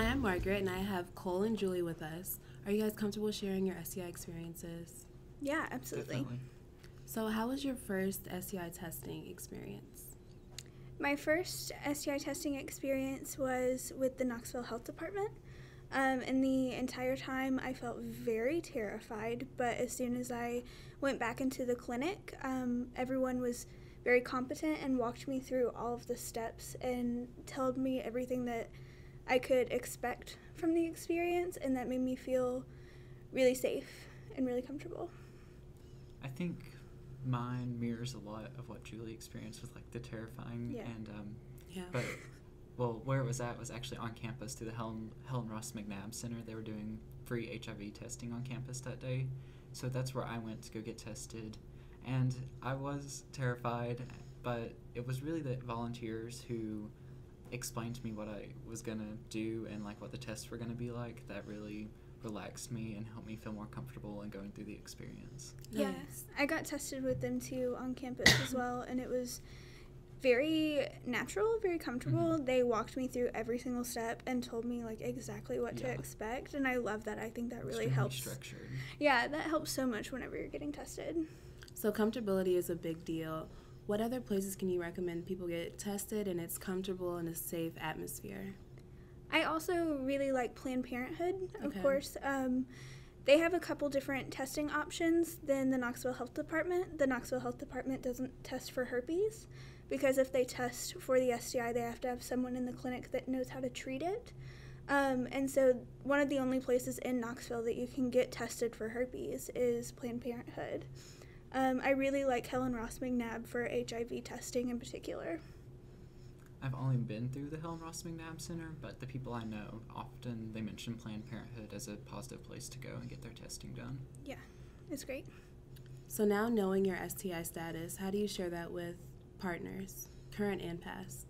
Hi, I'm Margaret, and I have Cole and Julie with us. Are you guys comfortable sharing your STI experiences? Yeah, absolutely. Definitely. So how was your first STI testing experience? My first STI testing experience was with the Knoxville Health Department. And the entire time I felt very terrified, but as soon as I went back into the clinic, everyone was very competent and walked me through all of the steps and told me everything that I could expect from the experience, and that made me feel really safe and really comfortable. I think mine mirrors a lot of what Julie experienced with like the terrifying and Yeah. but well, where it was at was actually on campus through the Helen Ross McNabb Center. They were doing free HIV testing on campus that day, so that's where I went to go get tested, and I was terrified, but it was really the volunteers who explained to me what I was gonna do and like what the tests were gonna be like that really relaxed me and helped me feel more comfortable in going through the experience. Yes, I got tested with them too on campus as well, and it was very natural, very comfortable. Mm-hmm. They walked me through every single step and told me like exactly what to Yeah. expect, and I love that. I think that really Extremely helps. structured. Yeah, that helps so much whenever you're getting tested. So comfortability is a big deal. What other places can you recommend people get tested and it's comfortable in a safe atmosphere? I also really like Planned Parenthood, of Okay. course. They have a couple different testing options than the Knoxville Health Department. The Knoxville Health Department doesn't test for herpes, because if they test for the STI, they have to have someone in the clinic that knows how to treat it. And so one of the only places in Knoxville that you can get tested for herpes is Planned Parenthood. I really like Helen Ross McNabb for HIV testing in particular. I've only been through the Helen Ross McNabb Center, but the people I know often they mention Planned Parenthood as a positive place to go and get their testing done. Yeah, it's great. So now knowing your STI status, how do you share that with partners, current and past?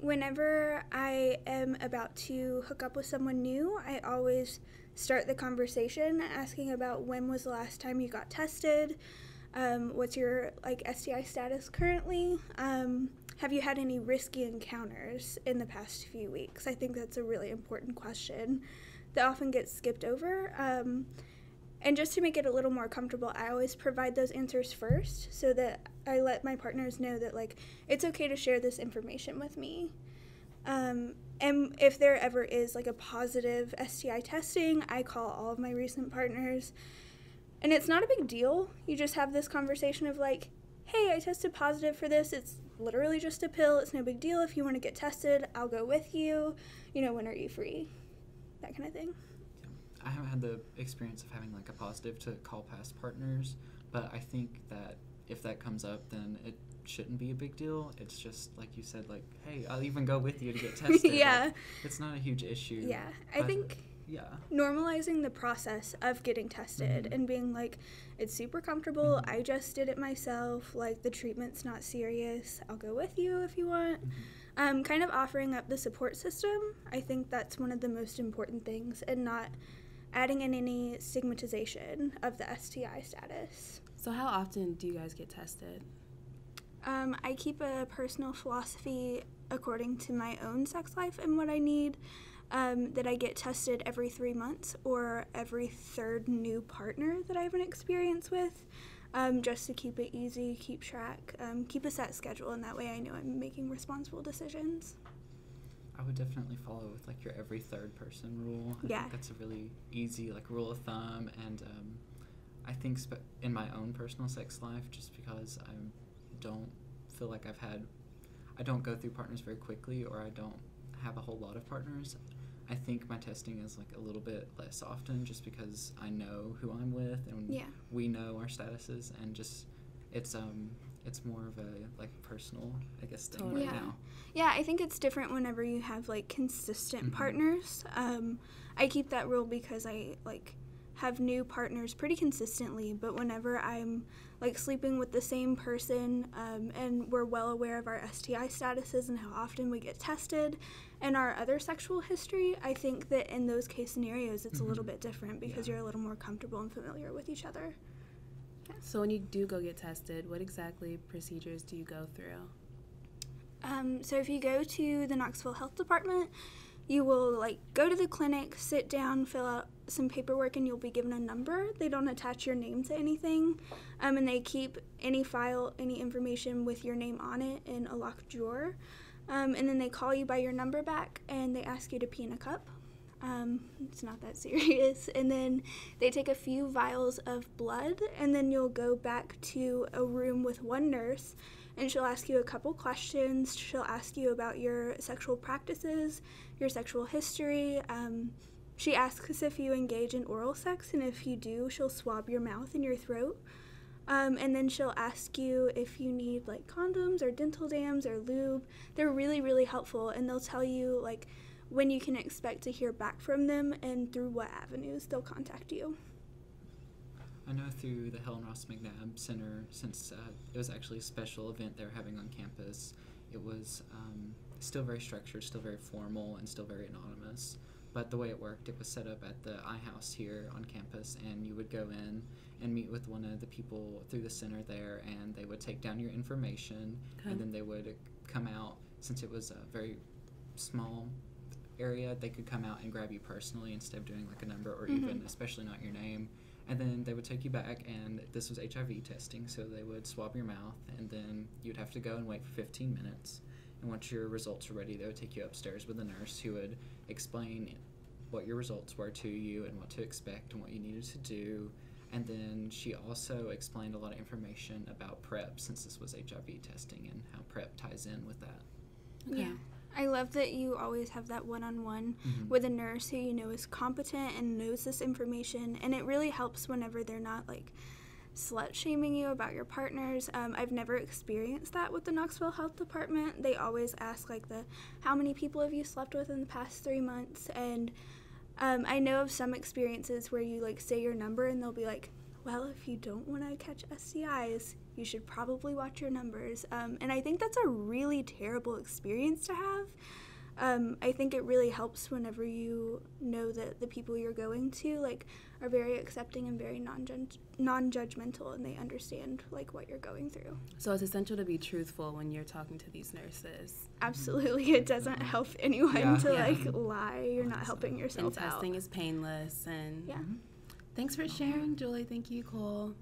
Whenever I am about to hook up with someone new, I always start the conversation asking about when was the last time you got tested, what's your STI status currently, have you had any risky encounters in the past few weeks? I think that's a really important question that often gets skipped over. And just to make it a little more comfortable, I always provide those answers first so that I let my partners know that, it's okay to share this information with me. And if there ever is, a positive STI testing, I call all of my recent partners. And it's not a big deal. You just have this conversation of, hey, I tested positive for this. It's literally just a pill. It's no big deal. If you want to get tested, I'll go with you. When are you free? That kind of thing. I haven't had the experience of having a positive to call past partners, but I think that if that comes up, then it shouldn't be a big deal. It's just like you said, hey, I'll even go with you to get tested. Yeah. It's not a huge issue. Yeah, I think normalizing the process of getting tested and being it's super comfortable. I just did it myself. The treatment's not serious. I'll go with you if you want. Kind of offering up the support system. I think that's one of the most important things, and not adding in any stigmatization of the STI status. So how often do you guys get tested? I keep a personal philosophy according to my own sex life and what I need, that I get tested every 3 months or every third new partner that I have an experience with, just to keep it easy, keep track, keep a set schedule, and that way I know I'm making responsible decisions. I would definitely follow with your every third person rule. I think that's a really easy rule of thumb, and I think in my own personal sex life, just because I don't feel like I don't go through partners very quickly, or I don't have a whole lot of partners, I think my testing is a little bit less often, just because I know who I'm with and we know our statuses, and just it's more of a personal, I guess, thing right now. Yeah, I think it's different whenever you have consistent partners. I keep that rule because I have new partners pretty consistently, but whenever I'm sleeping with the same person, and we're well aware of our STI statuses and how often we get tested and our other sexual history, I think that in those case scenarios it's a little bit different because you're a little more comfortable and familiar with each other. So when you do go get tested, what exactly procedures do you go through? So if you go to the Knoxville Health Department, you will go to the clinic, sit down, fill out some paperwork, and you'll be given a number. They don't attach your name to anything, and they keep any file, any information with your name on it in a locked drawer. And then they call you by your number back, and they ask you to pee in a cup. It's not that serious. And then they take a few vials of blood, and then you'll go back to a room with one nurse, and she'll ask you a couple questions. She'll ask you about your sexual practices, your sexual history. She asks if you engage in oral sex, and if you do, she'll swab your mouth and your throat. And then she'll ask you if you need condoms or dental dams or lube. They're really, really helpful, and they'll tell you when you can expect to hear back from them and through what avenues they'll contact you. I know through the Helen Ross McNabb Center, since it was actually a special event they were having on campus, it was still very structured, still very formal, and still very anonymous. But the way it worked, it was set up at the iHouse here on campus, and you would go in and meet with one of the people through the center there, and they would take down your information, and then they would come out. Since it was a very small area, they could come out and grab you personally instead of doing a number or even especially not your name. And then they would take you back, and this was HIV testing, so they would swab your mouth, and then you'd have to go and wait for 15 minutes. And once your results were ready, they would take you upstairs with a nurse who would explain what your results were to you and what to expect and what you needed to do. And then she also explained a lot of information about PrEP, since this was HIV testing, and how PrEP ties in with that. Okay. Yeah. I love that you always have that one-on-one with a nurse who you know is competent and knows this information, and it really helps whenever they're not slut-shaming you about your partners. I've never experienced that with the Knoxville Health Department. They always ask how many people have you slept with in the past 3 months, and I know of some experiences where you say your number and they'll be well, if you don't want to catch STIs, you should probably watch your numbers. And I think that's a really terrible experience to have. I think it really helps whenever you know that the people you're going to are very accepting and very non-judgmental, and they understand what you're going through. So it's essential to be truthful when you're talking to these nurses. Absolutely. It doesn't help anyone to lie. You're not helping yourself out. And testing is painless. And yeah. Thanks for sharing, Julie. Thank you, Cole.